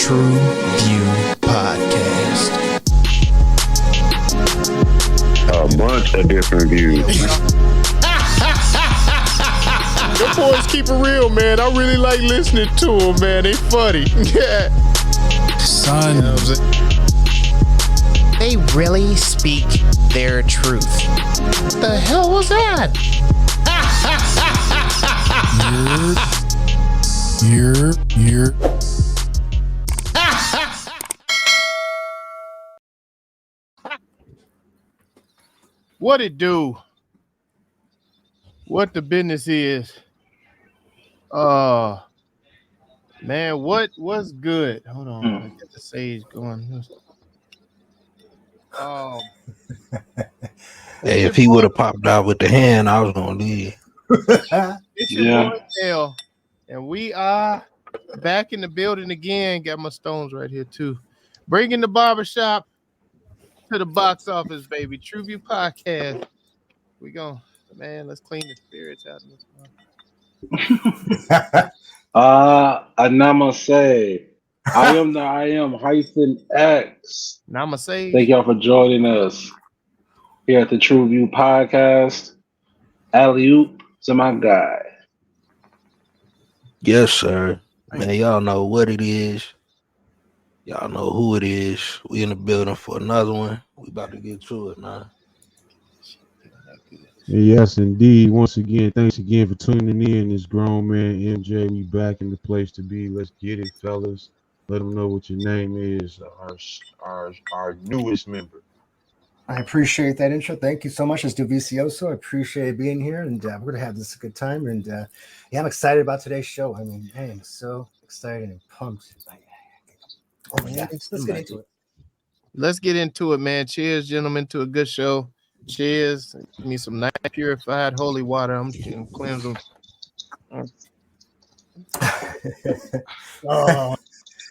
TruVue Podcast. A bunch of different views. Your boys keep it real, man. I really like listening to them, man. They funny. Yeah. Son. You know what I'm saying? They really speak their truth. What the hell was that? You're. What it do? What the business is? Man, what's good? Hold on, I get the sage going. Hey, if he would have popped out with the hand, I was gonna leave. It's your boy Dale, and we are back in the building again. Got my stones right here too. Bringing the barbershop to the box office, baby. TruVue Podcast. We go, man. Let's clean the spirits out of this one. Namaste. I am the I am -X. Namaste. Thank y'all for joining us here at the TruVue Podcast. Alley-oop to my guy. Yes, sir. Man, y'all know what it is. Y'all know who it is. We in the building for another one. We about to get to it now. Yes, indeed. Once again, thanks again for tuning in. This grown man MJ, we back in the place to be. Let's get it, fellas. Let them know what your name is. Our newest member. I appreciate that intro. Thank you so much. It's TruVueSocial. I appreciate being here, and we're gonna have this a good time. And yeah, I'm excited about today's show. I mean, I am so excited and pumped. Oh my God. Let's get into it. Let's get into it, man. Cheers, gentlemen, to a good show. Cheers. Give me some nice purified holy water. I'm getting cleanse them.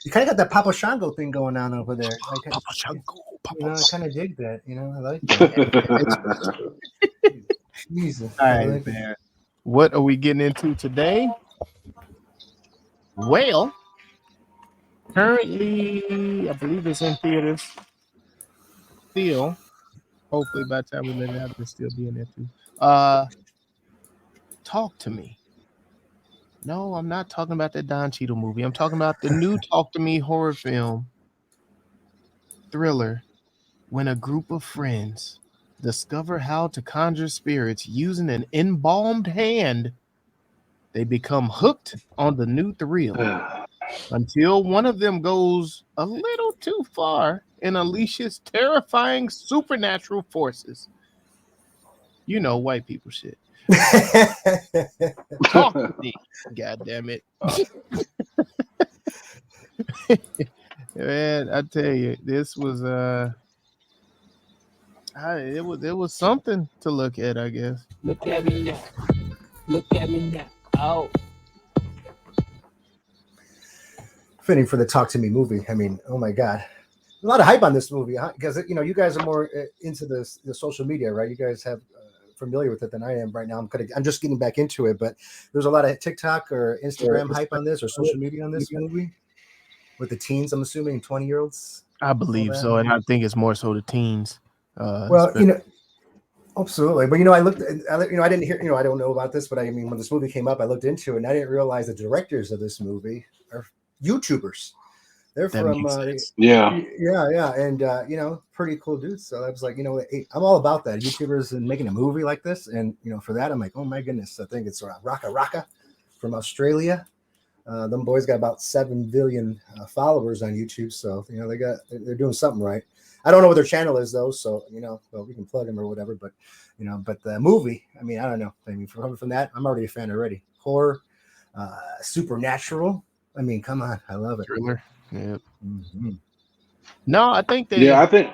You kind of got that Papa Shango thing going on over there. Papa Shango. You know, I kind of dig that. You know, I like that. Jesus. All right, man. What are we getting into today? Well, currently, I believe it's in theaters. Still, hopefully by the time we let it out, it'll still be in there too. Talk to Me. No, I'm not talking about that Don Cheadle movie. I'm talking about the new Talk to Me horror film thriller. When a group of friends discover how to conjure spirits using an embalmed hand, they become hooked on the new thrill until one of them goes a little too far and unleashes terrifying supernatural forces. You know, white people shit. Talk to me, God damn it. Man, I tell you, this was it was something to look at, I guess. Look at me now. Look at me now. Oh. Fitting for the Talk to Me movie. I mean, oh my God. A lot of hype on this movie, huh? Because, you know, you guys are more into the social media, right? You guys have familiar with it than I am right now. I'm just getting back into it, but there's a lot of TikTok or Instagram hype on this or social media on this movie with the teens, I'm assuming, 20-year-olds. I believe so, and I think it's more so the teens. Well, you know, absolutely. But, you know, I didn't hear, you know, I don't know about this, but I mean, when this movie came up, I looked into it and I didn't realize the directors of this movie are YouTubers. They're from, and you know, pretty cool dudes. So I was like, you know, I'm all about that. YouTubers and making a movie like this. And, you know, for that, I'm like, oh my goodness, I think it's RackaRacka from Australia. Them boys got about 7 billion followers on YouTube. So, you know, they're doing something right. I don't know what their channel is though. So, you know, well, we can plug them or whatever, but, you know, but the movie, I mean, I don't know. I mean, from that, I'm already a fan already. Horror, supernatural. I mean, come on. I love it. Thriller. Yeah. Mm-hmm. No, I think they. Yeah, I think.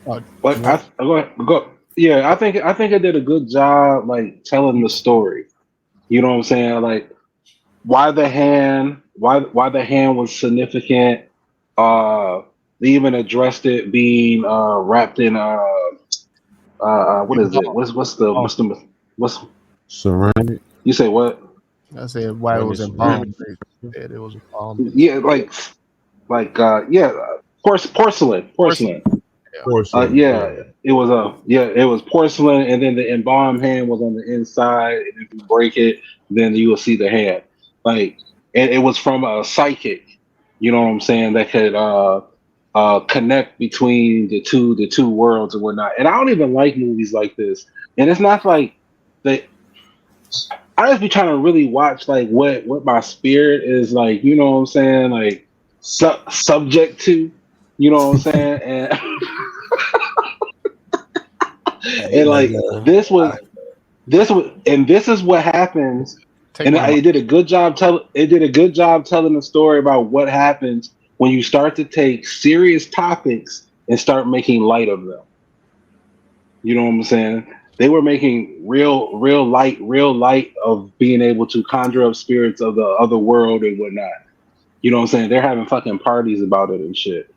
Go ahead. Yeah, I think it did a good job, like telling the story. You know what I'm saying? Like why the hand was significant. They even addressed it being wrapped in what is it? What's ceramic? You say what? I said why it was embalmed. It was embalmed. Yeah, like porcelain. Porcelain. It was porcelain, and then the embalmed hand was on the inside, and if you break it, then you will see the hand. Like, and it was from a psychic. You know what I'm saying? That could connect between the two worlds and whatnot. And I don't even like movies like this. And it's not like they. I just be trying to really watch like what my spirit is like. You know what I'm saying? Like subject to. You know what I'm saying? And and like this is what happens. It did a good job telling the story about what happens when you start to take serious topics and start making light of them. You know what I'm saying? They were making real light of being able to conjure up spirits of the other world and whatnot. You know what I'm saying? They're having fucking parties about it and shit.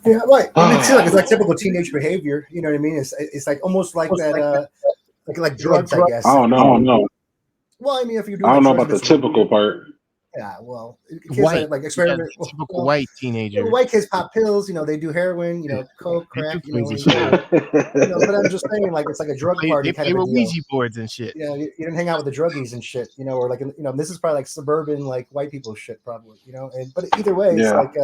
Yeah, right. It's like typical teenage behavior. You know what I mean? It's like almost like that, like drugs, I guess. I don't know. Well, I mean, if you do, I don't know about the typical part. Yeah, well, kids like experiment. Typical white teenager. White kids pop pills. You know, they do heroin. You know, coke, crack. You know, but I'm just saying, like it's like a drug party kind of a deal. Ouija boards and shit. Yeah, you didn't hang out with the druggies and shit. You know, or like this is probably like suburban like white people shit, probably. You know, but either way, it's like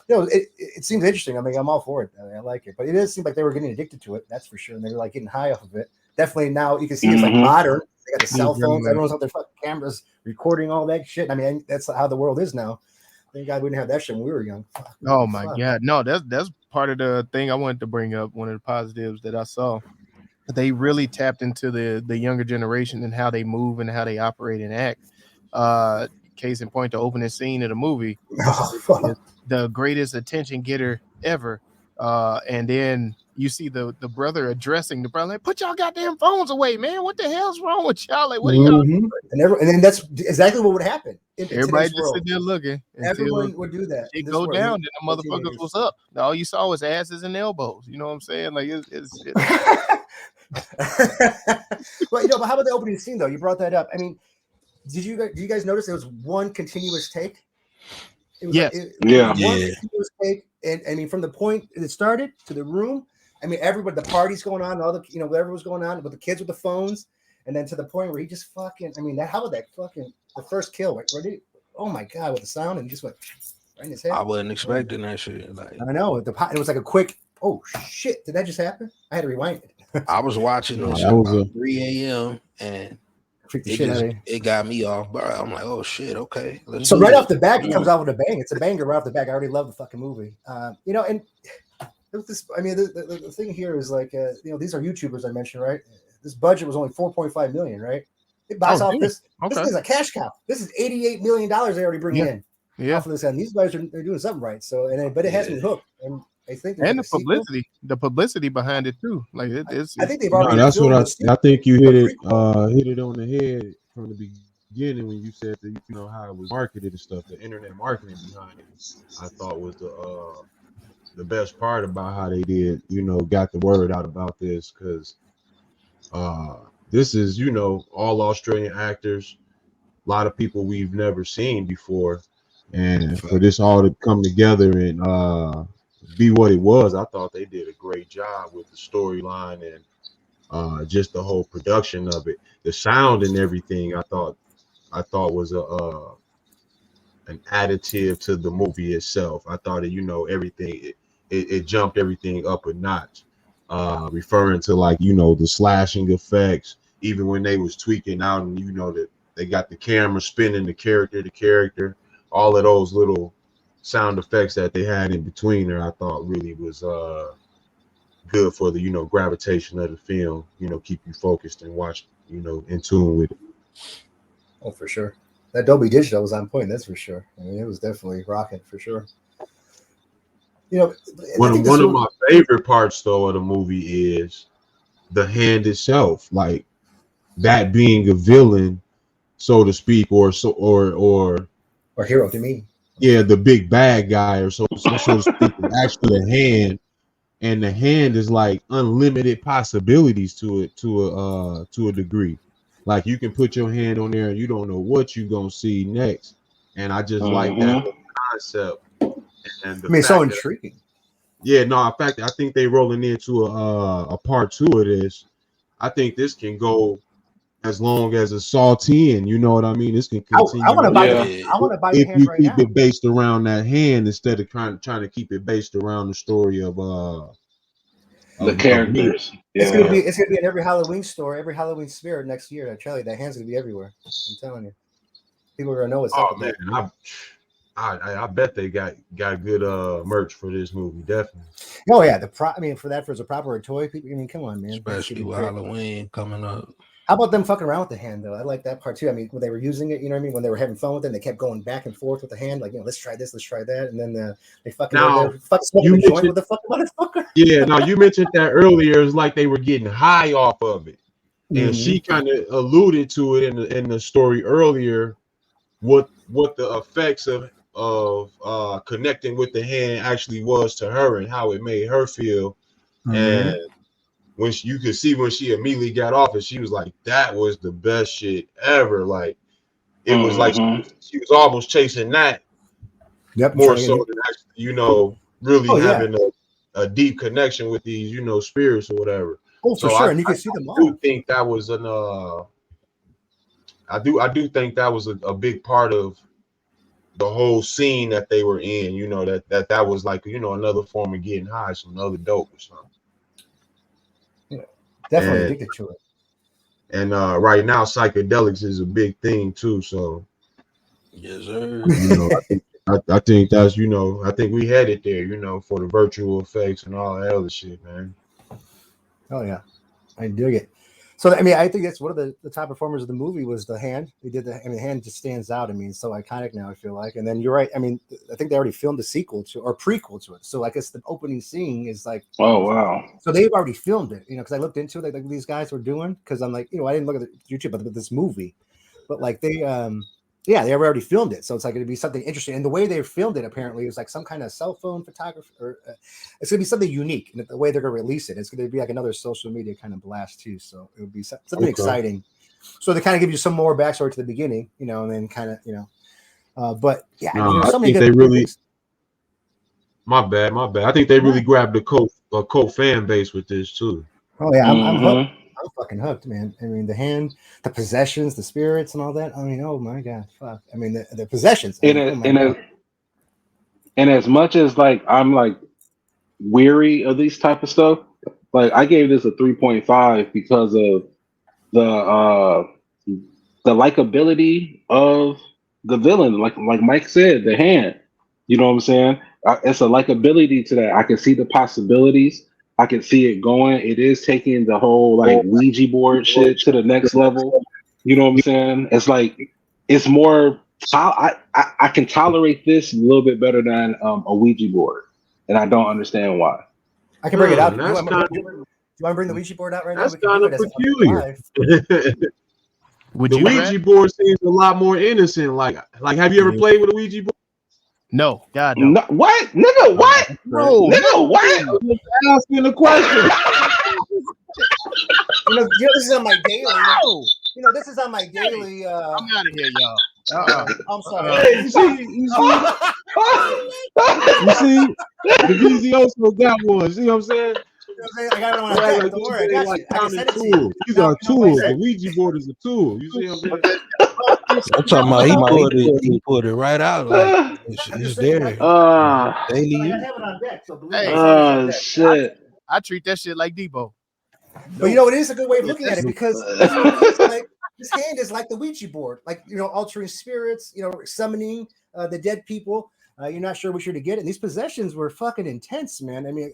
it seems interesting. I mean, I'm all for it. I like it, but it does seem like they were getting addicted to it. That's for sure, and they were like getting high off of it. Definitely now you can see it's like modern. They got the cell phones. Everyone's on their fucking cameras recording all that shit. I mean, that's how the world is now. Thank God we didn't have that shit when we were young. Oh my God. No, that's part of the thing I wanted to bring up. One of the positives that I saw. They really tapped into the younger generation and how they move and how they operate and act. Case in point, the opening scene of the movie is the greatest attention getter ever. And then you see the brother addressing the brother, like, put y'all goddamn phones away, man. What the hell's wrong with y'all? Like, what are y'all doing? And then that's exactly what would happen. Everybody just sit there looking. Everyone would do that. It go down, and the motherfuckers was up. All you saw was asses and elbows. You know what I'm saying? Like it's Well, but how about the opening scene though? You brought that up. I mean, did you guys notice it was one continuous take? It was one continuous take, and I mean, from the point it started to the room. I mean, everybody, the party's going on, all the whatever was going on with the kids with the phones, and then to the point where he just fucking. I mean, how about that fucking the first kill? Right? Oh my God, with the sound, and he just went right in his head. I wasn't expecting that shit. Like, I know it was like a quick. Oh shit! Did that just happen? I had to rewind it. I was watching this at about 3 a.m. and it got me off. But I'm like, oh shit, okay. So right off the bat, it comes out with a bang. It's a banger right off the back. I already love the fucking movie. And this. I mean, the thing here is like, these are YouTubers I mentioned, right? This budget was only $4.5 million, right? It buys off this. Okay. This is a cash cow. This is $88 million they already bring in off of this, and these guys are doing something right. So, but it has me hooked, and I think the publicity behind it too. Like it's. I think they've already. That's what I think you hit it on the head from the beginning when you said that how it was marketed and stuff. The internet marketing behind it, I thought was the best part about how they did. Got the word out about this because this is all Australian actors, a lot of people we've never seen before, and for this all to come together and be what it was, I thought they did a great job with the storyline and just the whole production of it, the sound and everything. I thought was an additive to the movie itself. I thought everything it jumped everything up a notch, referring to the slashing effects, even when they was tweaking out and that they got the camera spinning the character, all of those little sound effects that they had in between there, I thought really was good for the gravitation of the film. Keep you focused and watch in tune with it. Oh, for sure. That Dolby Digital was on point. That's for sure. I mean, it was definitely rocking for sure. One of my favorite parts though of the movie is the hand itself, like that being a villain, so to speak, or hero to me. Yeah, the big bad guy, or so to speak, is actually a hand, and the hand is like unlimited possibilities to it to a degree. Like you can put your hand on there and you don't know what you're gonna see next. And I just like that concept And I mean, it's so intriguing. In fact, I think they rolling into a part 2 of this. I think this can go as long as a Saw 10. You know what I mean? This can continue. I want to buy the if hand you right keep now. it based around that hand instead of trying to keep it based around the story of the characters. It's gonna be in every Halloween store, every Halloween spirit next year. I tell you, that hand's gonna be everywhere. I'm telling you, people are gonna know what's up with that. I bet they got good merch for this movie, definitely. Oh yeah, for a proper toy, people. I mean, come on, man. Especially with Halloween coming up. How about them fucking around with the hand though? I like that part too. I mean, when they were using it, you know what I mean? When they were having fun with it, they kept going back and forth with the hand, like, you know, let's try this, let's try that, and then they fucking smoking the joint with the fucking motherfucker. Yeah, now you mentioned that earlier. It's like they were getting high off of it, and she kind of alluded to it in the story earlier. What the effects of connecting with the hand actually was to her and how it made her feel, and when you could see when she immediately got off it, she was like, that was the best shit ever. Like, it was like she was almost chasing that more so than actually, you know, really having a deep connection with these, you know, spirits or whatever. Oh, for sure. And you can see them all. I do think that was I do think that was a big part of the whole scene that they were in, you know, that was like, you know, another form of getting high, some other dope or something. Definitely addicted to it. And right now, psychedelics is a big thing too. So, yes, sir. You know, I think that's, you know, I think we headed there, you know, for the virtual effects and all that other shit, man. Oh yeah, I dig it. So I mean, I think that's one of the top performers of the movie was the hand. They did the hand just stands out. I mean, it's so iconic now. I feel like, and then you're right. I mean, I think they already filmed a sequel to or prequel to it. So I guess the opening scene is like, oh wow. So they've already filmed it, you know, because I looked into it, like these guys were doing. Because I'm like, you know, I didn't look at the YouTube, but this movie, but like they they already filmed it. So it's like going to be something interesting. And the way they filmed it apparently is like some kind of cell phone photography, or it's going to be something unique. And the way they're going to release it, it's going to be like another social media kind of blast too. So it would be something exciting. So they kind of give you some more backstory to the beginning, you know, and then kind of, you know, but yeah, I think they really. My bad. I think they really grabbed a cult fan base with this too. Oh yeah, I'm hooked. I'm fucking hooked, man. I mean, the hand, the possessions, the spirits, and all that. I mean, oh my god, fuck. I mean, the possessions. And as much as like I'm like weary of these type of stuff, like I gave this a 3.5 because of the likability of the villain. Like Mike said, the hand. You know what I'm saying? It's a likability to that. I can see the possibilities. I can see it going. It is taking the whole like Ouija board shit to the next level. You know what I'm saying? It's like it's more. I can tolerate this a little bit better than a Ouija board, and I don't understand why. I can bring it out. Do you want to bring the Ouija board out right now? That's kind of peculiar. The Ouija board seems a lot more innocent. Like, have you ever played with a Ouija board? No, God, no. What, nigga? What, bro? Nigga, what? I'm asking a question. You know, this is on my daily. You know, this is on my daily. I'm out of here, y'all. I'm sorry. You see, the VZOso got one. See what I'm saying? I got it on my back. Don't worry, I got you. I can send it to you. These are tools. The Ouija board is a tool. You see what I'm saying? I'm talking about he put it right out. Like it's there. Daily. I have it on deck, so believe me. Shit. I treat that shit like Debo. But you know, it is a good way of looking at it because this hand is like the Ouija board, like, you know, altering spirits, you know, summoning the dead people. You're not sure what you're to get. And these possessions were fucking intense, man. I mean,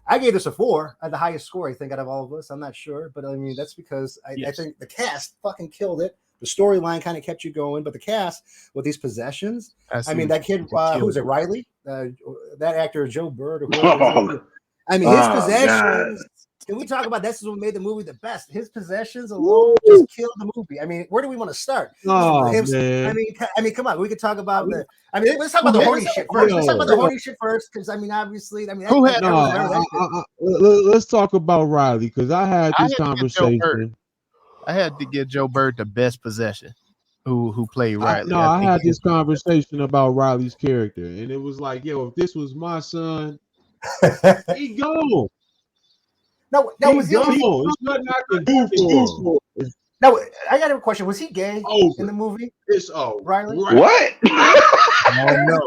I gave this a 4, the highest score, I think, out of all of us. I'm not sure, but I mean, that's because I think the cast fucking killed it. The storyline kind of kept you going, but the cast with these possessions, I mean, that kid, who was it, Riley? That actor, Joe Bird. Or whoever, I mean, his possessions. God. Can we talk about this? Is what made the movie the best? His possessions alone just killed the movie. I mean, where do we want to start? Man. I mean, come on. We could talk about the. I mean, let's talk about the horny shit first. Let's talk about the horny shit first, because I mean, obviously, I mean, let's talk about Riley, because I had this conversation. I had to give Joe Bird the best possession. who played Riley. I think had he- this conversation about Riley's character, and it was like, yo, if this was my son, he gone. No, He was he? gone. There's nothing I can do for him. It's No, I got a question. Was he gay over. in the movie? It's over. Riley? What? no.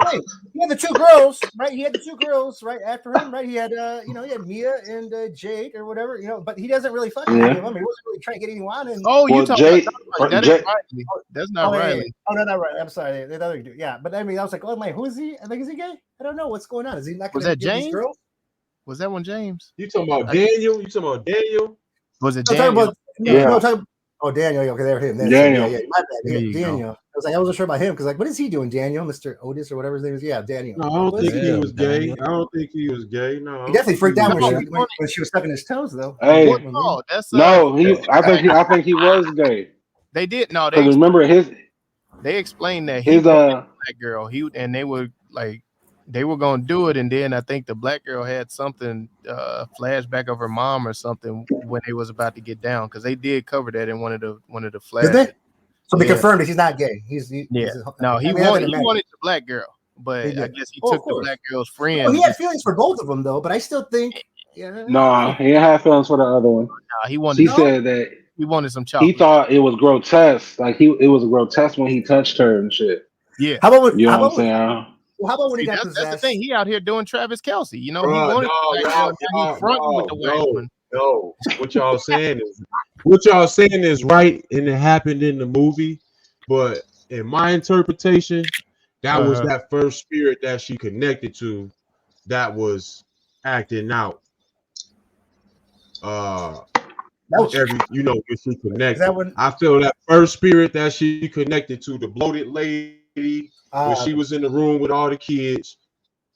He had the two girls, right? He had the two girls, right after him, right? He had, he had Mia and Jade or whatever, but he doesn't really fuck any of them. He wasn't really trying to get anyone. And Oh, you Well, talking Jay- about that? Jay- Is Riley. That's not yeah, Riley. Oh, no, not Riley. I'm sorry. The other dude. Yeah, but I mean, I was like, oh my, who is he? I think is he gay? I don't know what's going on. Is he not? Was gonna that get these James? girls? Was that one James? You talking about Daniel? You talking about Daniel? Was it No, talking Daniel? about, Yeah. no, talking, oh, Daniel. Okay, there him. That's Daniel. Him. Yeah, my bad. There you Daniel. I was like, I wasn't sure about him because, like, what is he doing? Daniel, Mr. Otis, or whatever his name is. Yeah, Daniel. No, I don't What think is he doing? was gay. I don't think he was gay. No, He definitely freaked out No, when she was sucking his toes, though. Hey. What? No, that's No, I think he was gay. They did. No, Because remember they explained that his was a black girl. They were gonna do it, and then I think the black girl had something flashback of her mom or something when they was about to get down, because they did cover that in one of the flashes. Did they? So they Yeah. confirmed that he's not gay. No, he I mean, wanted I the black girl, but He did. I guess he Oh, of took the course. black girl's friend. Well, he had feelings for both of them, though, but I still think. Yeah. No, he didn't have feelings for the other one. He wanted. He said that he wanted some chocolate. he thought it was grotesque. Like it was grotesque when he touched her and shit. Yeah. How about when? You know How what I'm about, saying? well, how about when he See, got that's the possessed? thing. He out here doing Travis Kelce. You know, he Bruh, wanted the black girl. Now he fronting with the white one. No, what y'all saying is right, and it happened in the movie. But in my interpretation, that was that first spirit that she connected to, that was acting out. That was When she connected. that when- I feel that first spirit that she connected to, the bloated lady, when she was in the room with all the kids,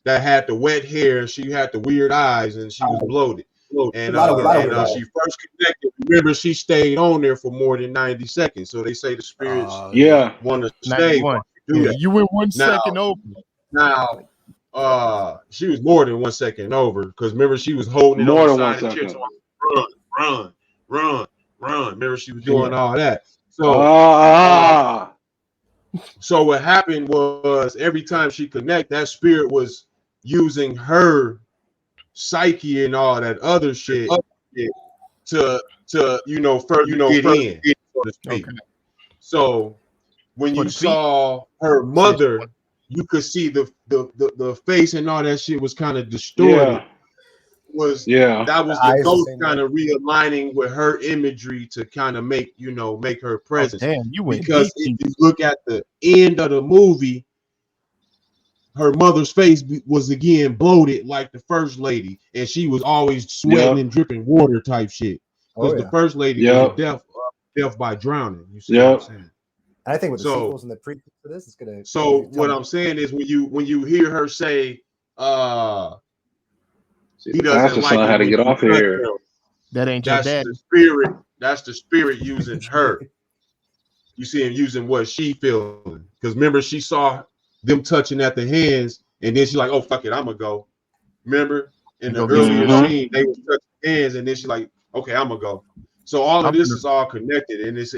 that had the wet hair, she had the weird eyes, and she was bloated. And she first connected. Remember, she stayed on there for more than 90 seconds. So they say the spirits want to stay. 91. Do that. You went 1 second over. Now, she was more than 1 second over, because remember, she was holding it More on than the 1 side of the chair. second. Run. Remember, she was doing all that. So what happened was, every time she connect, that spirit was using her psyche and all that other shit to further get in, so to speak. Okay. So when you saw her mother, you could see the face and all that shit was kind of distorted. That was the ghost kind of realigning with her imagery to kind of make her presence. Damn, you went Because deep. if you look at the end of the movie, her mother's face was again bloated like the first lady, and she was always sweating and dripping water type shit. Because the first lady was death by drowning. You see what I'm saying? I think with the sequels and the prequels to this, it's gonna. So what I'm saying is, when you hear her say, he doesn't like how to get off here. That ain't your dad. That's the spirit using her. You see him using what she feeling. Because remember, she saw them touching at the hands, and then she's like, "Oh fuck it, I'm gonna go." Remember in the earlier scene, they were touching hands, and then she's like, "Okay, I'm gonna go." So all of this is all connected, and it's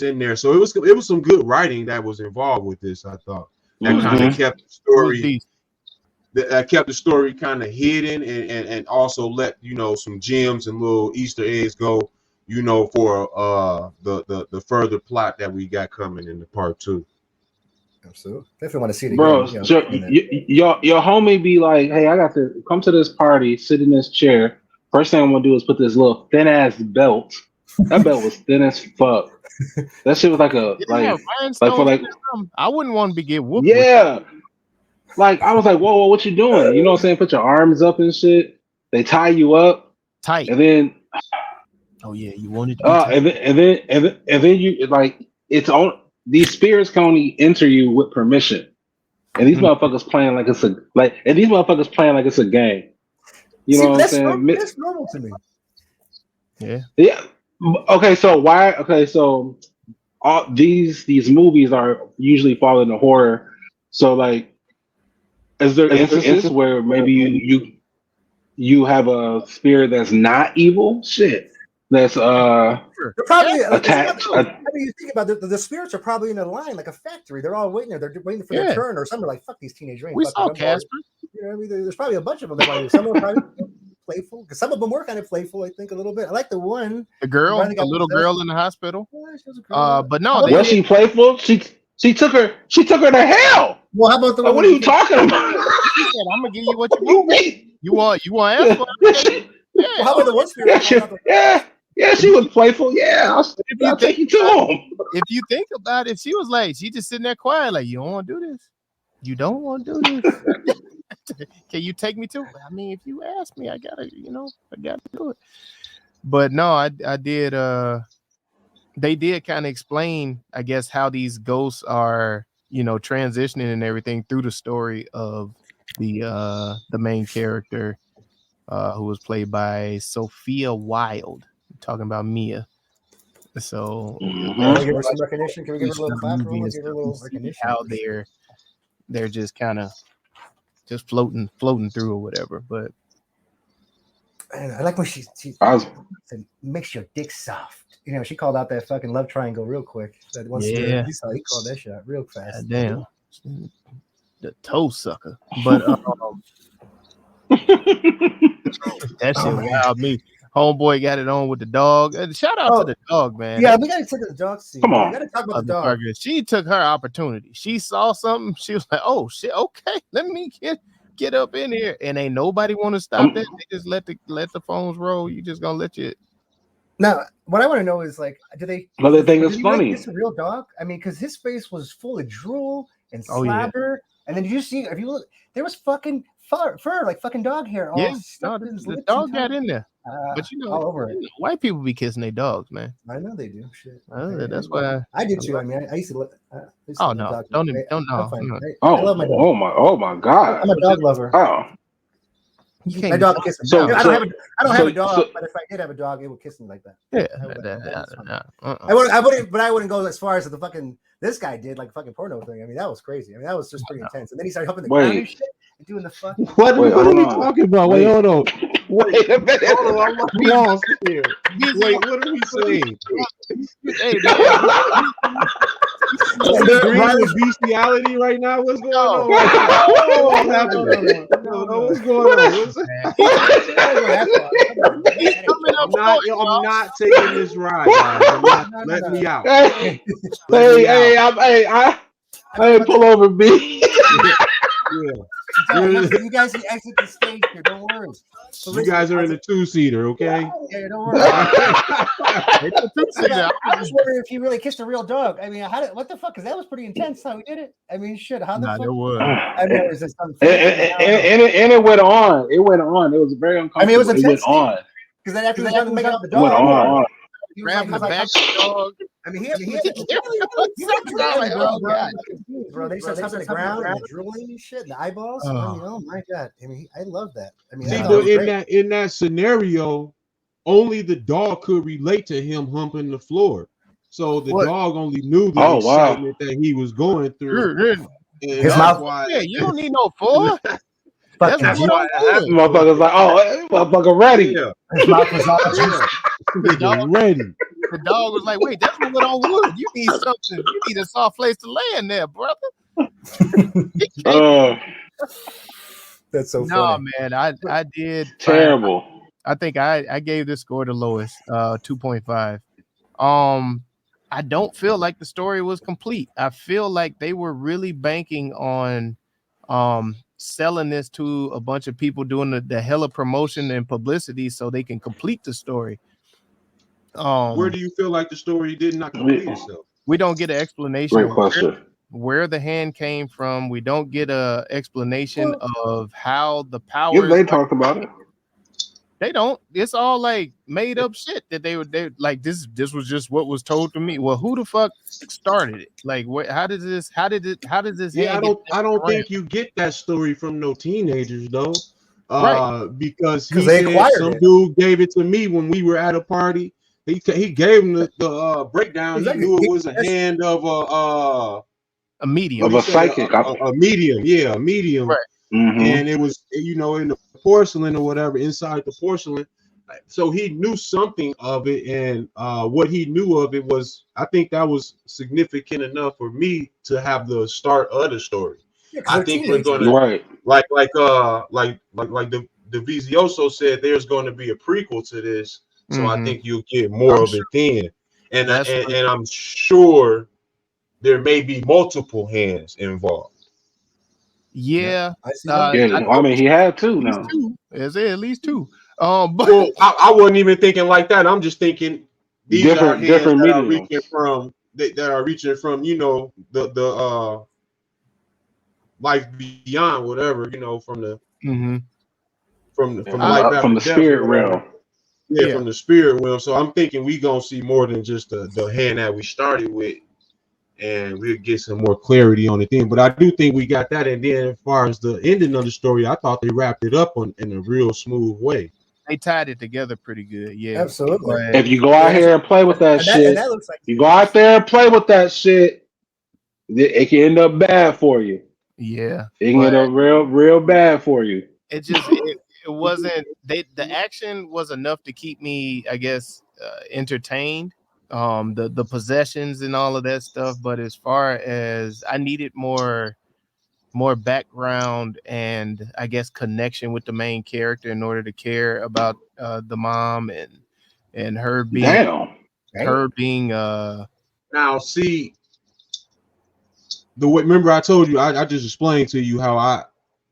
in there. So it was some good writing that was involved with this. I thought that kind of kept the story. That kept the story kind of hidden, and also let some gems and little Easter eggs go, for the further plot that we got coming in the part 2. Absolutely, definitely want to see it Bro, again. your homie be like, "Hey, I got to come to this party, sit in this chair. First thing I'm gonna do is put this little thin ass belt. That belt was thin as fuck. That shit was like I wouldn't want to get whooped. Yeah." Like, I was like, whoa, what you doing? You know what I'm saying? Put your arms up and shit. They tie you up tight, and then you wanted to and then you like, it's on. These spirits can only enter you with permission, and these motherfuckers playing like it's a game. You know what I'm saying? That's normal to me. Yeah. Okay, so why? Okay, so all these movies are usually fall into horror. So like, is there instances where maybe you have a spirit that's not evil? Shit. that's They're probably attached. I mean, you think about it, the spirits are probably in a line like a factory. They're all waiting there. They're waiting for their turn or something. Like fuck these teenagers. We saw Casper. You know what I mean? There's probably a bunch of them. Some are probably playful because some of them were kind of playful. I think a little bit. I like the one, the little girl in the hospital. Yeah, but no, was she playful? She took her to hell. Well, how about the one? What are you talking about? She said, "I'm gonna give you what you want. You want answer? Yeah. Well, how about the one spirit? Yeah, she was playful. Yeah, I'll take you to him. If you think about it, she was like, she just sitting there quiet, like, you don't want to do this. You don't want to do this. Can you take me to it? I mean, if you ask me, I gotta do it. But no, I did. They did kind of explain, I guess, how these ghosts are, transitioning and everything through the story of the main character, who was played by Sophia Wilde. I'm talking about Mia. So can we give her some recognition? Can we give her a little clap? Give her a little recognition. How they're just kind of just floating through or whatever. But I like when she said, makes your dick soft. She called out that fucking love triangle real quick. That one he called that shot real fast. God damn. The toe sucker. But that shit wowed me. Homeboy got it on with the dog. Shout out to the dog, man. Yeah, we gotta take the dog scene. Come on. We gotta talk about the dog. She took her opportunity. She saw something. She was like, "Oh shit, okay, let me get up in here." And ain't nobody want to stop that. They just let the phones roll. You just gonna let you. Now, what I want to know is like, do they think it's funny? It's a real dog. I mean, because his face was full of drool and slobber. And then did you see? If you look, there was fucking fur like fucking dog hair. The dog got in there. But all over it. White people be kissing their dogs, man. I know they do. Shit. That's why I did too. I mean, I used to look. Oh no! Don't know. I love my dog. Oh my god! I'm a dog lover. Oh. My dog kisses me. I don't have a dog, but if I did have a dog, it would kiss me like that. Yeah. I wouldn't go as far as the fucking this guy did, like fucking porno thing. I mean, that was crazy. I mean, that was just pretty intense. And then he started helping the ground and shit and doing the fucking. What are we talking about? Wait, hold on. Wait a minute. Hold on, I'm lost here. Wait, what are we saying? Hey, agreeing with bestiality right now? What's going on? What's happening? What's going on? I'm not taking this ride, guys. Let me out. Hey, I pull over, B. You guys can exit the stage here. Don't worry. You guys are in the 2-seater, okay? Yeah, don't worry. I was wondering if he really kissed a real dog. I mean, what the fuck? Because that was pretty intense how he did it. I mean, shit. How the fuck? It was. I mean, it was just and it went on. It went on. It was very uncomfortable. I mean, it was intense. It went on. Because then after he was done making out the dog, went on. Grabbing the back of the dog. I mean, he had bro. They started touching the ground and drooling and shit, and the eyeballs. I mean, oh my god! I mean, I love that. I mean, in that scenario, only the dog could relate to him humping the floor. So the dog only knew the excitement that he was going through. His mouth. Yeah, you don't need no four. That's motherfucker's like, this motherfucker ready. Yeah. His mouth was all ready. The dog was like, wait, that's what on wood. You need something. You need a soft place to land there, brother. That's so funny. No, man, I did terrible. I think I gave this score the lowest, 2.5. I don't feel like the story was complete. I feel like they were really banking on selling this to a bunch of people doing the hella promotion and publicity so they can complete the story. Where do you feel like the story did not complete itself? We don't get an explanation. Great question. Where the hand came from. We don't get a explanation of how the power. They talked about it. They don't. It's all like made up shit that they like. This was just what was told to me. Well, who the fuck started it? Like, how did this? Yeah, I don't think you get that story from no teenagers though. Right. Because some dude gave it to me when we were at a party. He gave him the breakdown. He knew it was a hand of a medium, of a psychic, a medium. Yeah, a medium. Right. Mm-hmm. And it was in the porcelain or whatever inside the porcelain. so he knew something of it, and what he knew of it was, I think that was significant enough for me to have the start of the story. Yeah, I think we're gonna like the VZOso said there's going to be a prequel to this, so I think you'll get more of it then, and I'm sure there may be multiple hands involved. Yeah, I see that. I mean, he had two now. Is there at least two? But well, I wasn't even thinking like that. I'm just thinking these are hands that are reaching from that are reaching from, you know, the life beyond, whatever, you know, from the from the spirit realm. Yeah, from the spirit realm. So I'm thinking we gonna see more than just the hand that we started with, and we'll get some more clarity on the thing. But I do think we got that. And then as far as the ending of the story, I thought they wrapped it up in a real smooth way. They tied it together pretty good. Yeah, absolutely. If you go out here and play with that shit, you go out there and play with that shit, it can end up bad for you. Yeah, it can end up real bad for you. It just it wasn't. The action was enough to keep me, I guess, entertained. The possessions and all of that stuff, but as far as I needed more background and I guess connection with the main character in order to care about the mom and her being now see the way, remember I told you I just explained to you how I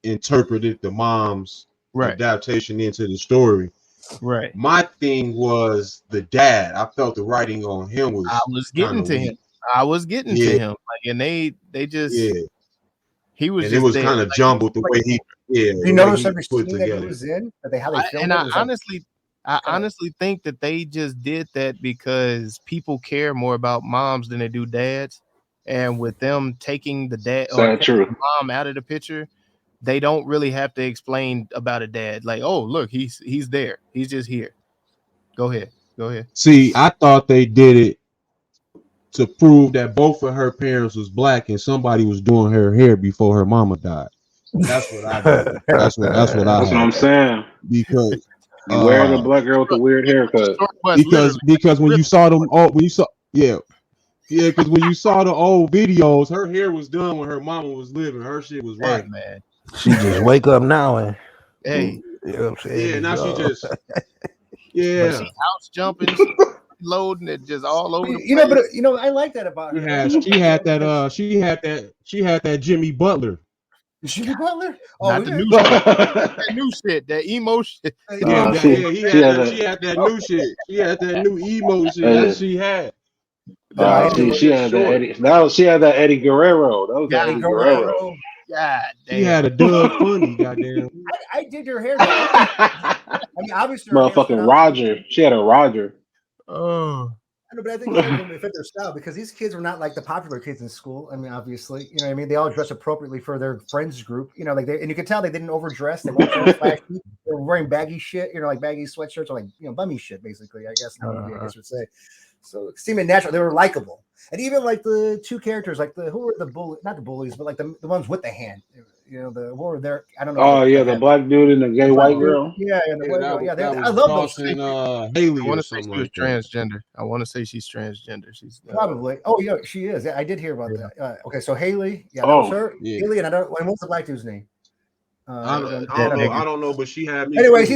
interpreted the mom's adaptation into the story. Right. My thing was the dad. I felt the writing on him was. I was getting to him. Like, and they just he was. And just it was there. kind of jumbled the way he. You notice every scene that he was in, how they filmed it. I honestly think that they just did that because people care more about moms than they do dads, and with them taking the dad or the mom out of the picture, they don't really have to explain about a dad. Like, oh, look, he's there. He's just here. Go ahead. See, I thought they did it to prove that both of her parents was black and somebody was doing her hair before her mama died. That's what I did. That's what I'm saying. Because wearing a black girl with a weird haircut. Because when you saw them because when you saw the old videos, her hair was done when her mama was living. Her shit was right, man. She just wake up now and hey, you know what I'm saying? Yeah, now she just she house jumping, loading it just all over. But I like that about her. She had that Jimmy Butler. Jimmy Butler? Oh, not the new shit. That new shit, that emo shit. She had that new shit. She had that new emo shit that she had. She had that Eddie Guerrero. That was Eddie Guerrero. God damn. She had a Doug Funny, goddamn. I did her hair. I mean, obviously, motherfucking Roger. She had a Roger. Oh. I know, but I think it fit their style because these kids were not like the popular kids in school. I mean, obviously, you know what I mean? They all dress appropriately for their friends group, you know, like and you could tell they didn't overdress. They weren't flashy. They were wearing baggy shit, you know, like baggy sweatshirts or like, you know, bummy shit, basically, I guess would say. So it seemed natural. They were likable. And even like the two characters, like who were the bullies, not the bullies, but like the ones with the hand, you know, who were there? I don't know. Oh, yeah, the black dude and the gay white girl. Yeah, and the white girl. I love those things. Haley, I want to say she was transgender. I want to say she's transgender. She's probably. Oh, yeah, she is. I did hear about that. Okay, so Haley. Yeah, that was her. Yeah. Haley, and what's the black dude's name? I don't know, but she had me. Anyway,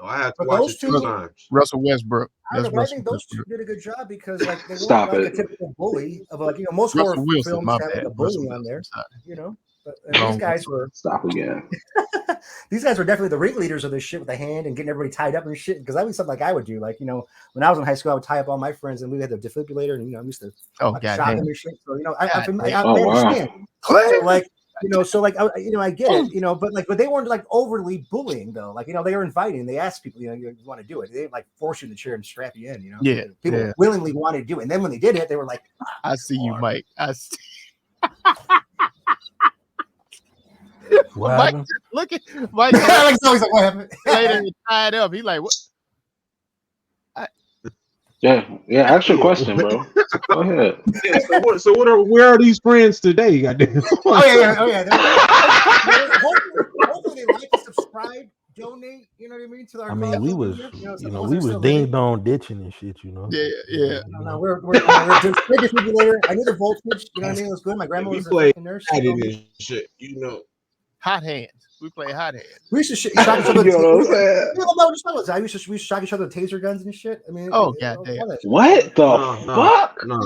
I had to watch it 2 times. Russell Westbrook. I think those two did a good job because like they weren't like a typical bully of like, you know, most horror films have like a bully on there, you know. But these guys were these guys were definitely the ringleaders of this shit with the hand and getting everybody tied up and shit. Because that was something like I would do. Like, you know, when I was in high school, I would tie up all my friends and we had the defibrillator and, you know, I used to shock them and shit. So, you know, I understand. So, like, you know, so like, you know, I get it, you know, but they weren't like overly bullying though. Like, you know, they were inviting. They asked people, you know, you want to do it. They didn't like force you in the chair and strap you in, you know. Yeah. People willingly wanted to do it. And then when they did it, they were like, I see you, Mike. I see. Mike, look at Mike. Always like, what happened? Later, tied up. He like, what? Yeah. Ask your question, bro. Go ahead. Yeah, so where are these friends today? Goddamn. Oh yeah. Hopefully they like and subscribe. donate. You know what I mean? To our I mean, we was, so we was ding dong ditching and shit, you know. Yeah. No, we're just defibrillator. I knew the voltage. You know what I mean? It was good. My grandma was a fucking nurse. Shit, you know. Hot hands. We play hot hands. We used to shock each other. We used to shock each other with taser guns and shit. I mean, oh goddamn! What the fuck? No.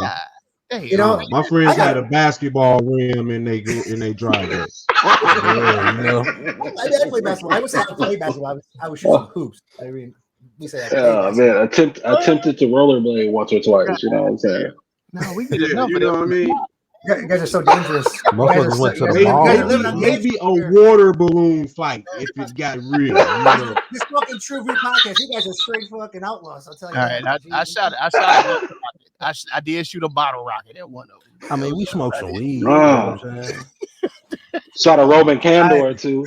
Hey, you know, my friends had a basketball rim in they driveway. Yeah, you know. I played basketball. I was to play basketball. I was shooting hoops. I mean, we say man, attempted to rollerblade once or twice. You know what I'm saying? No, we get enough. You know what I mean? You guys are so dangerous. Motherfuckers went to the mall. Maybe a water balloon fight if it got real. You know? This fucking TruVue Podcast. You guys are straight fucking outlaws. I'll tell you. All right, I shot. I did shoot a bottle rocket at one of them. I mean, we smoked some weed. You know what I'm saying? Shot a Roman candle or two,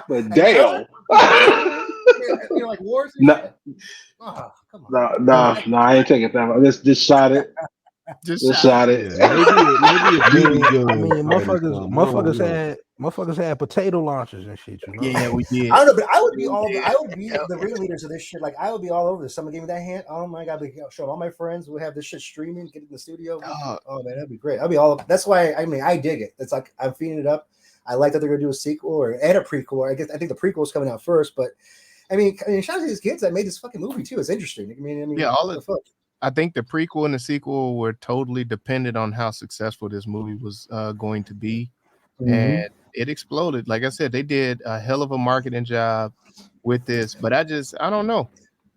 but damn. You're like wars. No, oh, come on. No, I ain't taking that. I just shot it. Just shot it. Yeah, maybe I mean, motherfuckers had potato launchers and shit. You know? Yeah, we did. I don't know, but I would be the ringleaders of this shit. Like I would be all over this. Someone gave me that hand. Oh my god, show all my friends. We'll have this shit streaming. Get in the studio. Oh man, that'd be great. I'll be all. That's why I mean I dig it. It's like I'm feeding it up. I like that they're gonna do a sequel and a prequel. Or I think the prequel is coming out first, but I mean, shout out to these kids that made this fucking movie too. It's interesting. I mean, yeah, I think the prequel and the sequel were totally dependent on how successful this movie was going to be. Mm-hmm. And it exploded. Like I said, they did a hell of a marketing job with this, but I don't know.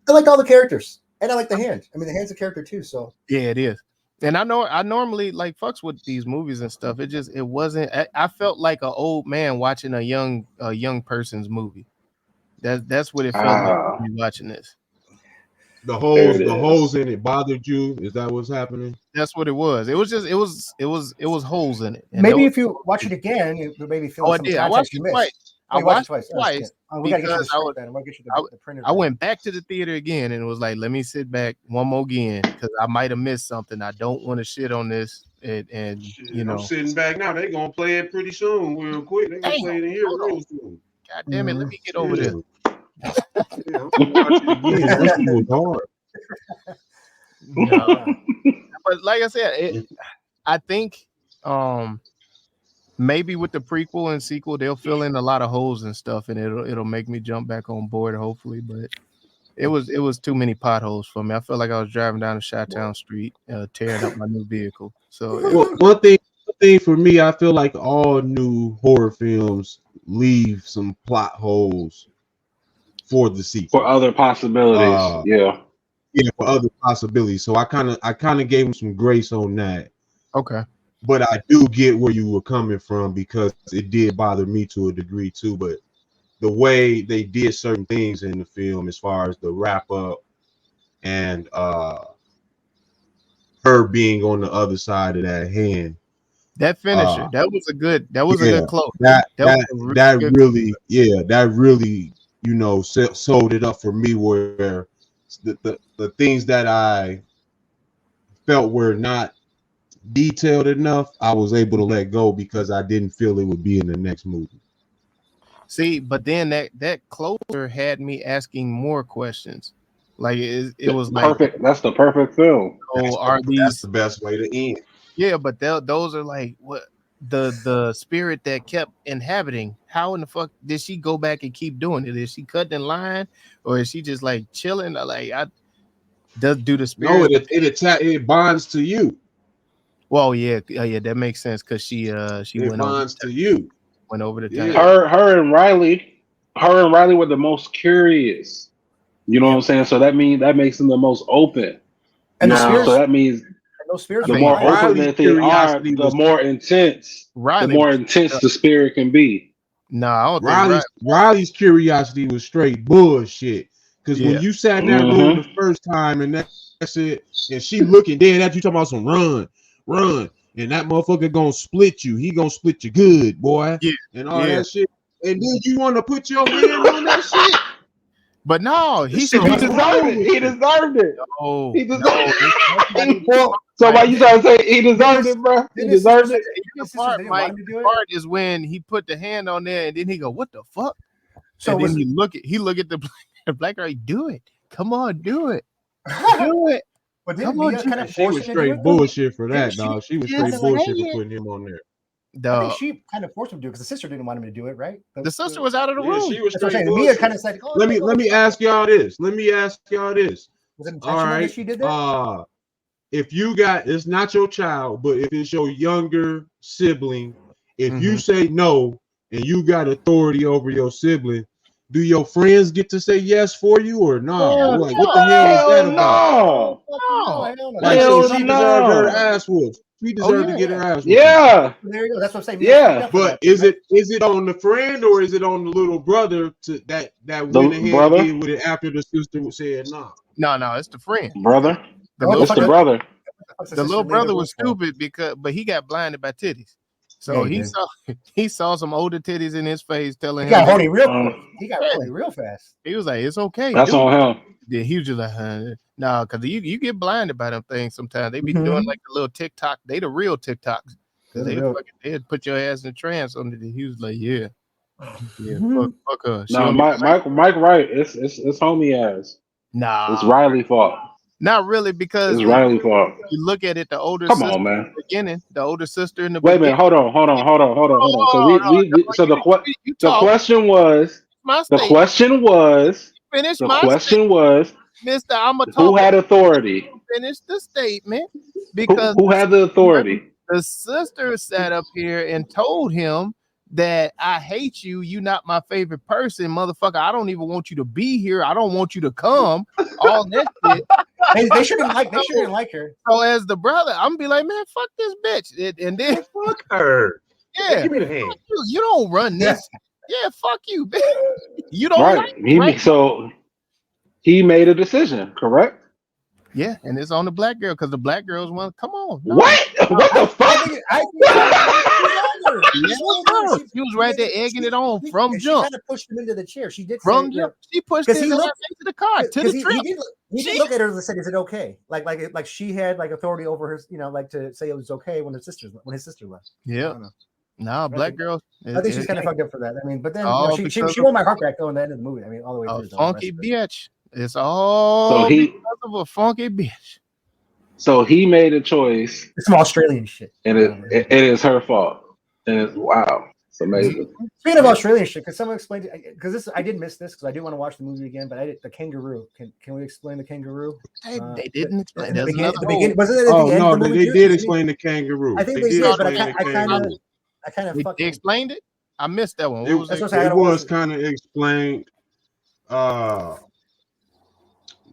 I liked all the characters and I like the hand. I mean, the hand's a character too. So yeah, it is. And I normally like fucks with these movies and stuff. It wasn't, I felt like an old man watching a young person's movie. That's what it felt like when you're watching this. The holes in it bothered you? Is that what's happening? That's what it was. It was holes in it. And maybe if you watch it again, you maybe feel some I watched it twice. I watched it twice. We gotta get you the printer. I went back to the theater again and it was like, let me sit back one more again because I might have missed something. I don't want to shit on this. And you know, I'm sitting back now. They're gonna play it pretty soon, real quick. They're gonna play it in here real soon. God damn it, let me get over this. Yeah, I'm watch it again. This was hard. No. But like I said, I think maybe with the prequel and sequel, they'll fill in a lot of holes and stuff, and it'll make me jump back on board, hopefully. But it was too many potholes for me. I felt like I was driving down the Chi-Town Street, tearing up my new vehicle. So one thing for me, I feel like all new horror films leave some plot holes for the sequel, for other possibilities. Yeah, for other possibilities. So I kind of gave him some grace on that. Okay. But I do get where you were coming from because it did bother me to a degree too. But the way they did certain things in the film, as far as the wrap up and her being on the other side of that hand, that finisher, that was a good close. That really you know sold it up for me where the things that I felt were not detailed enough, I was able to let go because I didn't feel it would be in the next movie. See, but then that closer had me asking more questions. Like it was perfect. Like, that's the perfect film. That's the best way to end. Yeah, but those are like what the spirit that kept inhabiting. How in the fuck did she go back and keep doing it? Is she cutting in line, or is she just like chilling? Like do the spirit? No, it bonds to you. Well, yeah, that makes sense because she went bonds to you. Went over the time. Her and Riley were the most curious. You know what I'm saying? So that makes them the most open. And now, so that means the more open that they are, the more intense. The more intense the spirit can be. No, I don't think Riley's curiosity was straight bullshit. Because when you sat in that room the first time and that's it, and she looking dead at you talking about some run, and that motherfucker gonna split you. He gonna split you good, boy. Yeah. And all that shit. And then you want to put your hand on that shit. But no, he deserved it. He deserved it. Oh, he deserved it. So why you trying to say he deserved it, bro? He deserved it. The part is when he put the hand on there and then he go, "What the fuck?" So and then he look at the black girl. Do it. Come on, do it. Do it. But Come on, she was straight bullshit for that, dog. She was straight bullshit for putting him on there. I think she kind of forced him to do it because the sister didn't want him to do it, right? The sister was out of the room. She was That's what I'm straight saying. Mia kind of said, let me ask y'all this. Was it intentional that she did that? If you got, it's not your child, but if it's your younger sibling, if you say no and you got authority over your sibling, do your friends get to say yes for you or not? Like, what the hell is that about? No. Like, so she deserved her ass whooped. She deserved to get her ass whooped. Yeah. There you go. That's what I'm saying. Yeah. But is it on the friend or is it on the little brother that went ahead and did with it after the sister said no? No, it's the friend. Brother. It's the brother. The little brother was stupid but he got blinded by titties. So he saw some older titties in his face telling him. He got horny real quick. He got horny real fast. He was like, it's okay. That's on him. Yeah, he was just like, no, because you get blinded by them things sometimes. They be doing like the little TikTok. They the real TikToks. Because they'd put your ass in a trance under the. He was like, yeah, fuck her. No, Mike right. It's homie ass. Nah. It's Riley's fault. Not really, because it's Riley's fault. You look at it, the older Come sister on, man. in the beginning, the older sister in the Wait a minute, hold on. So the question was Mr. I'm who had authority? Finish the statement because who had the authority? The sister sat up here and told him that I hate you. You not my favorite person, motherfucker. I don't even want you to be here. I don't want you to come. All that shit. They shouldn't like her. So as the brother, I'm gonna be like, man, fuck this bitch, and then fuck her. Yeah, give me the hand. You don't run this. Yeah, fuck you, bitch. You don't right. So he made a decision, correct? Yeah, and it's on the black girl because the black girls want. Come on. No. What the fuck? She was right there egging it on from jump. She kind of pushed him into the chair. She did from jump. She pushed him into the car to the trip. He did look at her and said, "Is it okay?" Like she had like authority over her, like to say it was okay when his sister left. Yeah. No, black girls. I think she's kind of fucked up for that. I mean, but then she won my heart back though in the end of the movie. I mean, all the way through. Funky bitch. It's all because of a funky bitch. So he made a choice. It's some Australian shit. And it is her fault. And it's wow. It's amazing. Speaking of Australian shit, can someone explain because I did miss this because I do want to watch the movie again, but the kangaroo. Can we explain the kangaroo? They didn't explain it. They did explain the kangaroo. I think they did, but I kind of they explained it. I missed that one. It was kind of explained.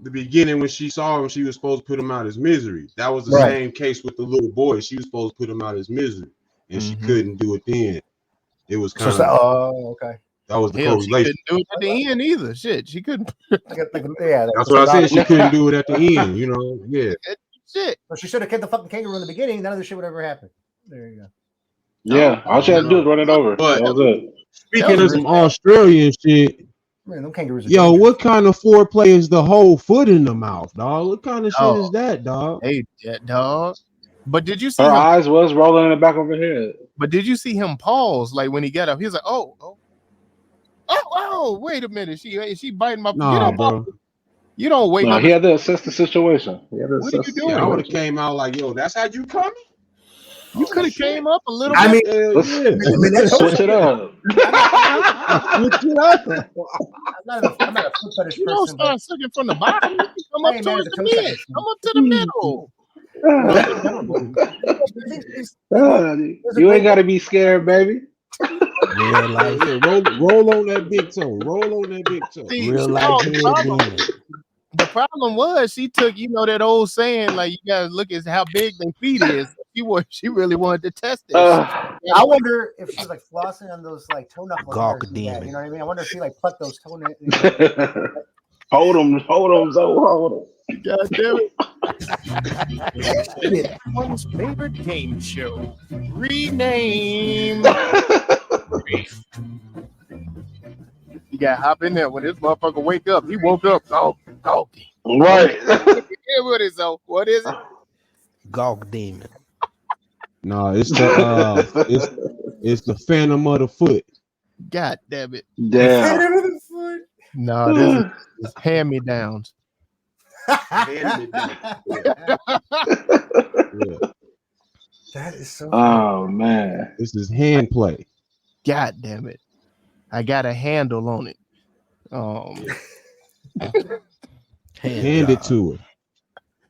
The beginning when she saw him, she was supposed to put him out as misery. That was the same case with the little boy. She was supposed to put him out as misery, and she couldn't do it then. It was kind of okay. That was the correlation. She couldn't do it at the end either. Shit, she couldn't. That's what I said. She couldn't do it at the end. Yeah. Shit. Well, she should have kept the fucking kangaroo in the beginning. None of this shit would ever happen. There you go. Yeah, all she had to do is run it over. But that was it. Speaking of some Australian shit. Man, them kangaroos are dangerous. What kind of foreplay is the whole foot in the mouth, dog? What kind of shit is that, dog? Hey, dog. But did you see her eyes was rolling in the back of her head? But did you see him pause like when he got up? He was like, oh, wait a minute. She biting my nah, bro. You don't wait. No, he had to assess the situation. What are you doing? I would have came out like, yo, that's how you coming? You could have came up a little bit. I mean, let's switch it up. Switch it up. I'm not a foot fetish person. You don't start sucking from the bottom. You come up towards the mid. Come up to the middle. You ain't got to be scared, baby. Real life. Roll on that big toe. Roll on that big toe. Real life. The problem was she took, that old saying, like, you gotta look at how big their feet is. She really wanted to test it. I wonder if she's like flossing on those like toe knuckles. You know what I mean? I wonder if she like plucked those toe knuckles. Hold them. God damn it. One's favorite game show. Rename. You gotta hop in there when this motherfucker wake up. He woke up talking. Right. What is it? Gawk demon. No, it's the it's the Phantom of the Foot. God damn it. Damn. No, this is hand-me-downs. That is so. Oh man, This is hand play. God damn it. I got a handle on it. Hand it to her.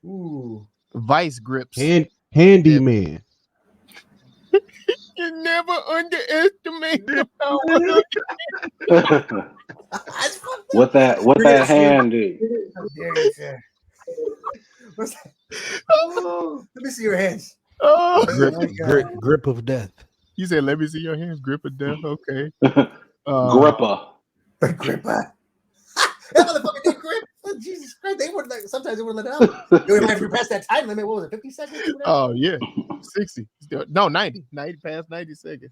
Ooh. Vice grips. Handyman. You never underestimate the power. what that hand do? What's that? Oh, let me see your hands. Oh, Grip of death. you said, "Let me see your hands." Grip of death. Okay. Gripper. Gripper. That motherfucker did grip. Oh, Jesus Christ. They wouldn't like, sometimes they wouldn't let it out. You would have to pass that time limit. What was it, 50 seconds? Oh, yeah. 60. No, 90. 90 past 90 seconds.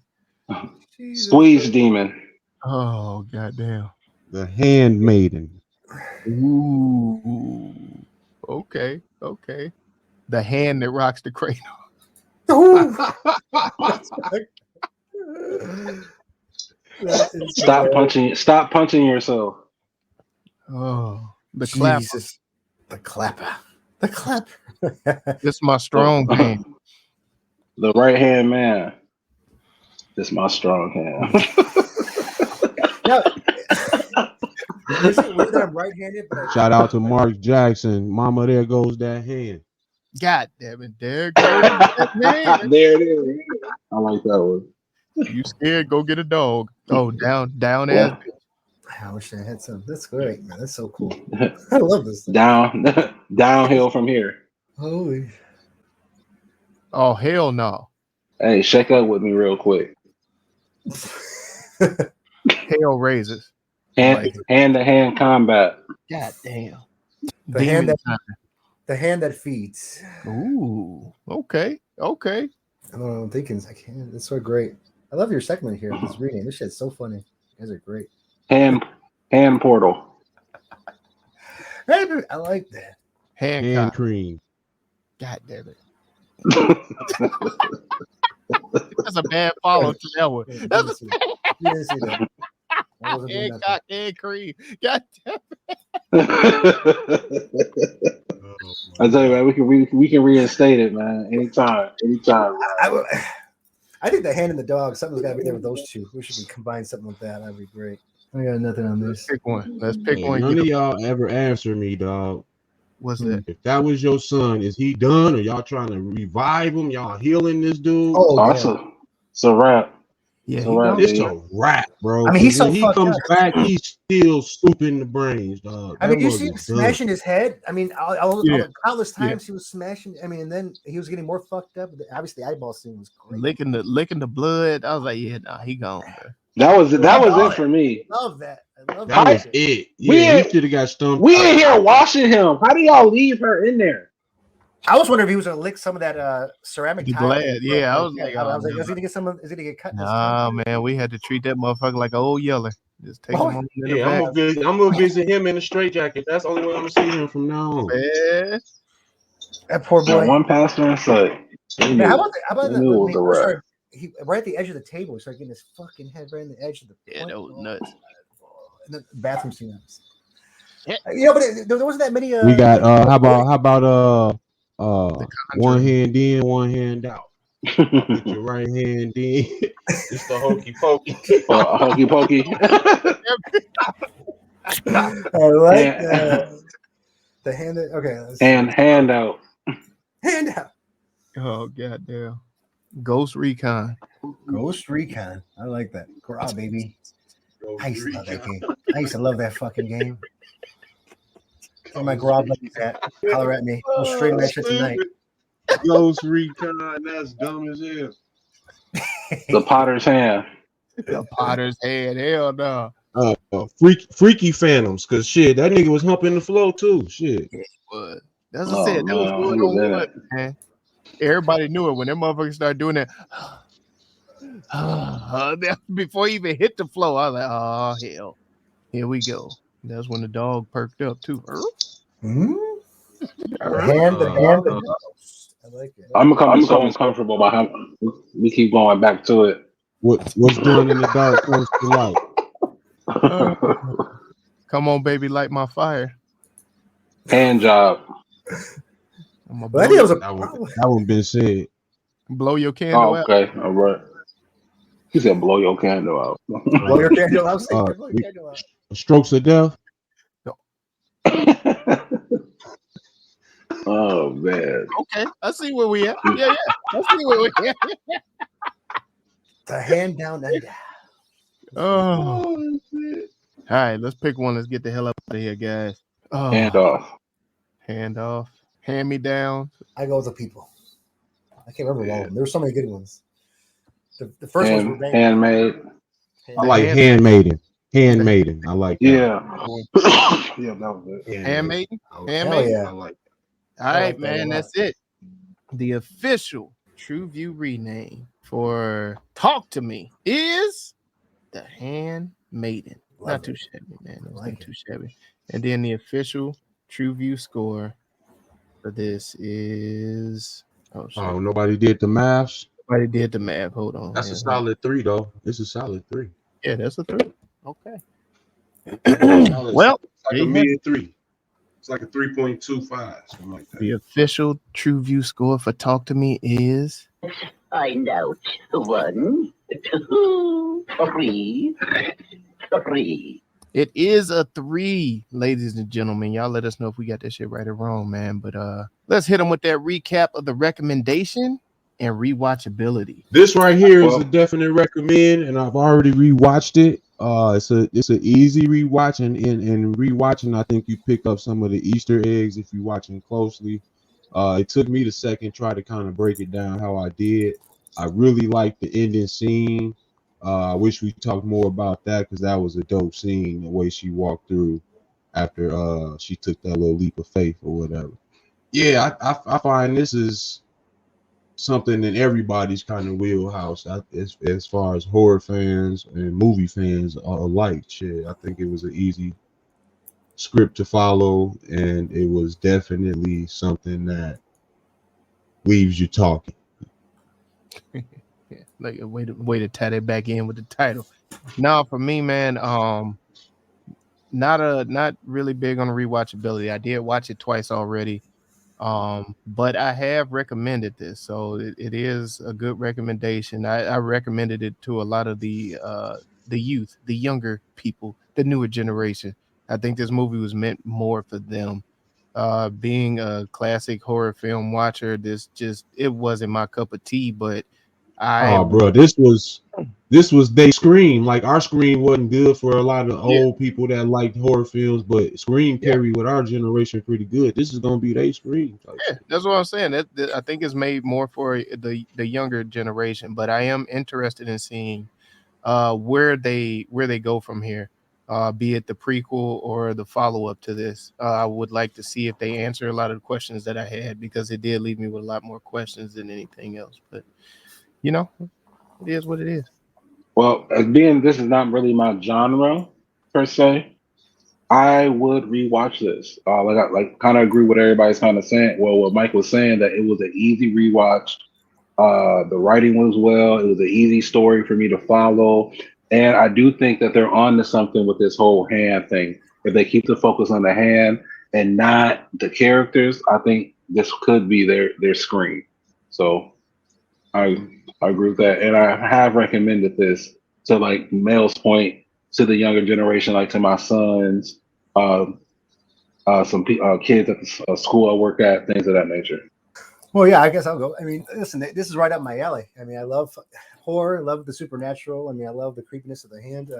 Jesus. Squeeze demon. Oh, goddamn. The hand maiden. Ooh. Okay. The hand that rocks the cradle. Stop punching yourself. Oh, the clapper. Jesus. The clapper. The clapper. This is my strong hand. The right hand man. This is my strong hand. Now, is it weird that I'm right-handed? Shout out to Mark Jackson. Mama, there goes that hand. God damn it. There goes that hand. There it is. I like that one. You scared? Go get a dog. Oh, down Yeah. ass. I wish I had some. That's great, man. That's so cool. I love this stuff. Downhill from here. Holy. Oh, hell no. Hey, shake up with me real quick. Hell raises. Hand-to-hand combat. God damn. The hand that feeds. Ooh. Okay. I don't know. I'm thinking. I can't. It's so great. I love your segment here. This reading. This shit's so funny. You guys are great. Hand portal. Hey, I like that. Hand cream. God damn it. That's a bad follow to that one. You That's didn't see that. I wasn't doing that. Hancock and cream. God damn I tell you, man, we can reinstate it, man. Anytime. I think the hand and the dog. Something's got to be there with those two. We should combine something with that. That'd be great. I got nothing on this. Pick one. Let's pick one. None of y'all ever answer me, dog. What's that? If that was your son, is he done? Or y'all trying to revive him? Y'all healing this dude? It's a wrap. Yeah, it's a wrap, bro. I mean, he's so when he comes back, he's still scooping the brains, dog. I mean, you see him smashing his head. I mean, countless times he was smashing. I mean, and then he was getting more fucked up. Obviously, the eyeball scene was great. Licking the blood. I was like, yeah, nah, he gone. Bro. That was it for me. Love that. That was it. Yeah, he should have got stumped. We in here washing him. How do y'all leave her in there? I was wondering if he was gonna lick some of that ceramic tile. Yeah, I was like, is he gonna get some? Is he gonna get cut? Nah, man, we had to treat that motherfucker like an old yeller. Just take him on in the back. I'm gonna visit him in a straitjacket. That's the only way I'm gonna see him from now on. Man. That poor boy. One pastor in sight. Man, how about that? He right at the edge of the table. He started getting his fucking head right in the edge of the. Yeah, that was nuts. And the bathroom scene. Yeah, but there wasn't that many. We got how about one hand in, one hand out. Get your right hand in. It's the hokey pokey. Hokey pokey. I like that. The hand. Okay. Hand out. Hand out. Oh goddamn. Ghost Recon. I like that. Grab, baby. I used to love that game. I used to love that fucking game. Where my grab buddies at? Holler at me. I'll straighten that shit tonight. Ghost Recon, that's dumb as hell. The Potter's hand. The Potter's hand. Hell no. Freaky Phantoms, cause shit, that nigga was humping the floor too. Shit. Yeah, what? That's what I said. That was one on one, man. Everybody knew it when that motherfucker started doing that. Before he even hit the floor, I was like, oh hell. Here we go. That's when the dog perked up too. Mm-hmm. The hand. I like it. I'm becoming so uncomfortable by how we keep going back to it. What's done in the dark comes to light. Come on, baby, light my fire. Hand job. I'm gonna But I think it was a that one been said. blow your candle out. Okay, all right. He said, "Blow your candle out." blow your candle out. Blow your We- candle out. Strokes of death. Oh man. Okay, I see where we at. Yeah. I see where we at. The hand down and down. Oh. All right, let's pick one. Let's get the hell up out of here, guys. Oh, Hand off. hand off. Hand me down. I go with the people. I can't remember all of them. There were so many good ones. The first ones were banging. Handmade. I like Handmaiden. Handmaiden. I like that. Yeah. Yeah, that was it. Handmaiden. Hell Handmaiden. yeah. I like All I right, like that a man, lot. that's it. The official TruVue rename for Talk to Me is the Handmaiden. Love Not too it. shabby, man. It's like not too shabby. And then the official TruVue score for this is Oh, nobody did the maths. Nobody did the math. Hold on. That's a man. solid 3, though. It's a solid 3. Yeah, that's a 3. Okay. Solid, Well, it's like there a you have mid 3. It's like a 3.25, something like that. the official TruVue score for Talk to Me is Find out. 1, 2, 3, 3. it is a 3, ladies and gentlemen. Y'all let us know if we got that shit right or wrong, man. But let's hit them with that recap of the recommendation and rewatchability. This right here is a definite recommend, and I've already rewatched it. It's an easy rewatch, and rewatching, I think you pick up some of the Easter eggs if you're watching closely. It took me the second try to kind of break it down how I did. I really liked the ending scene. I wish we talked more about that because that was a dope scene, the way she walked through after she took that little leap of faith or whatever. Yeah, I find this is something in everybody's kind of wheelhouse as far as horror fans and movie fans alike. Shit, I think it was an easy script to follow, and it was definitely something that leaves you talking. Yeah, like a way to tie that back in with the title. Now, for me, man, not really big on the rewatchability. I did watch it twice already. But I have recommended this, so it is a good recommendation. I recommended it to a lot of the youth, the younger people, the newer generation. I think this movie was meant more for them. Being a classic horror film watcher, it wasn't my cup of tea, but bro, this was they Scream. Like, our Scream wasn't good for a lot of old people that liked horror films, but Scream carried with our generation pretty good. This is gonna be they Scream. Yeah, that's what I'm saying. That I think is made more for the younger generation, but I am interested in seeing where they go from here. Be it the prequel or the follow-up to this. I would like to see if they answer a lot of the questions that I had, because it did leave me with a lot more questions than anything else. But you know, it is what it is. Well, as being this is not really my genre per se, I would rewatch this. I kind of agree with everybody's kind of saying. Well, what Mike was saying, that it was an easy rewatch. The writing was well. It was an easy story for me to follow, and I do think that they're on to something with this whole hand thing. If they keep the focus on the hand and not the characters, I think this could be their Scream. So I agree with that, and I have recommended this to, like, Mel's point, to the younger generation, like to my sons, some kids at the school I work at, things of that nature. Well, yeah, I guess I'll go. I mean, listen, this is right up my alley. I mean, I love horror, I love the supernatural. I mean, I love the creepiness of the hand.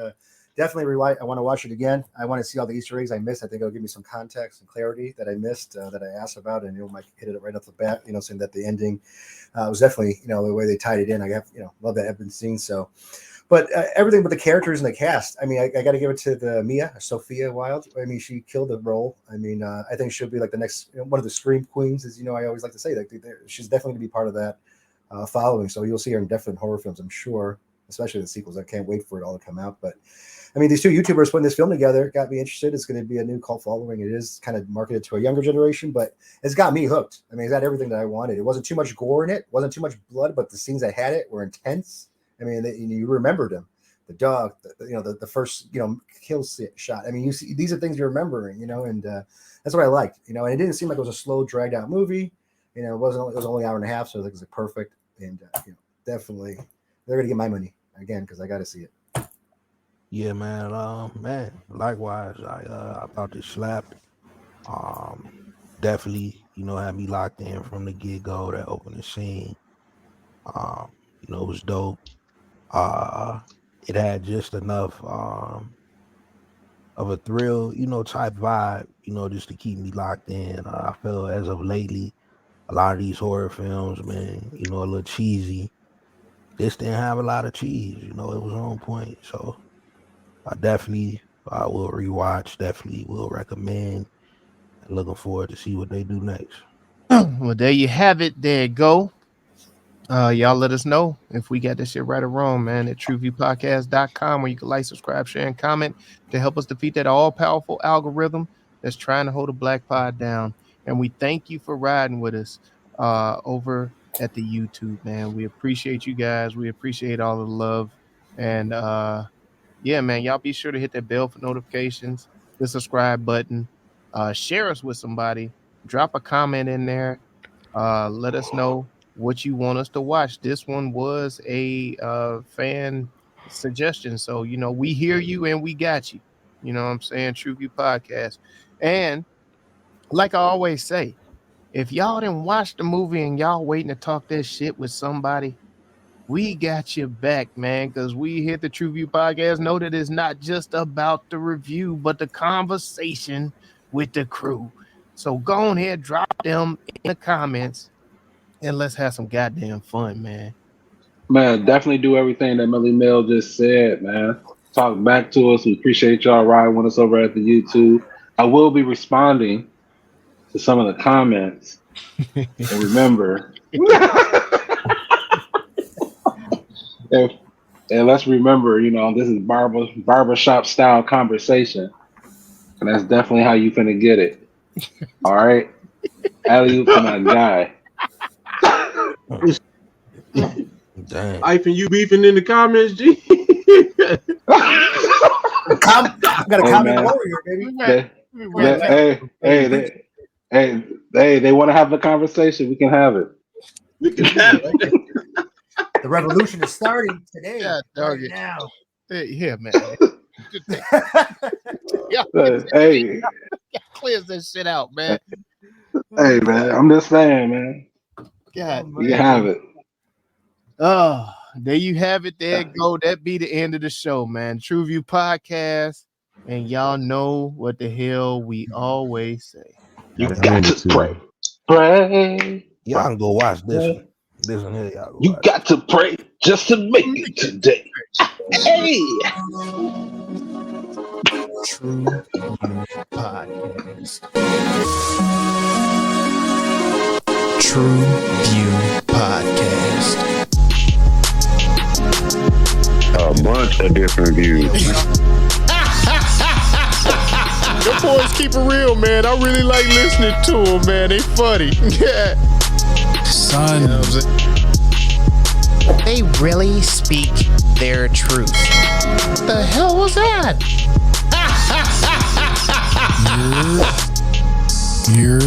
Definitely I want to watch it again. I want to see all the Easter eggs I missed. I think it'll give me some context and clarity that I missed, that I asked about. And Mike hit it right off the bat, saying that the ending was definitely, the way they tied it in. I have, love that I've been seeing. So, but everything but the characters and the cast. I mean, I got to give it to the Mia, Sophia Wilde. I mean, she killed the role. I mean, I think she'll be like the next one of the Scream queens, as I always like to say. Like, she's definitely going to be part of that following. So you'll see her in definite horror films, I'm sure, especially the sequels. I can't wait for it all to come out. But I mean, these two YouTubers putting this film together got me interested. It's going to be a new cult following. It is kind of marketed to a younger generation, but it's got me hooked. I mean, it's got everything that I wanted. It wasn't too much gore in it. Wasn't too much blood, but the scenes that had it were intense. I mean, you remembered them. the dog, the first, kill shot. I mean, you see, these are things you're remembering, and that's what I liked, and it didn't seem like it was a slow, dragged out movie. It was only an hour and a half, so it was like perfect. And definitely, they're gonna get my money again because I got to see it. Yeah, man. Likewise, I thought this slapped. Definitely, had me locked in from the get-go. That opening scene, it was dope. It had just enough of a thrill, type vibe, just to keep me locked in. I feel as of lately, a lot of these horror films, man, a little cheesy. This didn't have a lot of cheese, it was on point. So I definitely will rewatch, definitely will recommend. And looking forward to see what they do next. Well, there you have it. There you go. Y'all let us know if we got this shit right or wrong, man, at TruVuePodcast.com, where you can like, subscribe, share, and comment to help us defeat that all-powerful algorithm that's trying to hold a black pod down. And we thank you for riding with us over at the YouTube, man. We appreciate you guys. We appreciate all the love. And yeah, man, y'all be sure to hit that bell for notifications, the subscribe button, share us with somebody, drop a comment in there, let us know what you want us to watch. This one was a fan suggestion, so we hear you and we got you. You know what I'm saying? TruVue Podcast. And like I always say, if y'all didn't watch the movie and y'all waiting to talk that shit with somebody, we got your back, man, because we here at the TruVue Podcast know that it's not just about the review, but the conversation with the crew. So go ahead, drop them in the comments, and let's have some goddamn fun, man. Man, definitely do everything that Millie Mill just said, man. Talk back to us. We appreciate y'all riding with us over at the YouTube. I will be responding to some of the comments. And remember, and let's remember, this is barbershop style conversation. And that's definitely how you finna get it. All right? Alley-oop to my guy. Dang. Ike and you beefing in the comments, G. I got a comment warrior, baby. They want to have a conversation. We can have it. We can have it. The revolution is starting today. Yeah, right now. Yeah, man. Hey, clears this shit out, man. Hey, man. I'm just saying, man. God, we can have it. Oh, there you have it. There you go. That be the end of the show, man. TruVue Podcast, and y'all know what the hell we always say. You got to pray. Pray. Y'all can go watch this one. This one here, y'all. You got to pray just to make it today. Hey. TruVue Podcast. TruVue Podcast. A bunch of different views. The boys keep it real, man. I really like listening to them, man. They funny. Yeah. Son. You know what I'm saying? They really speak their truth. What the hell was that? You're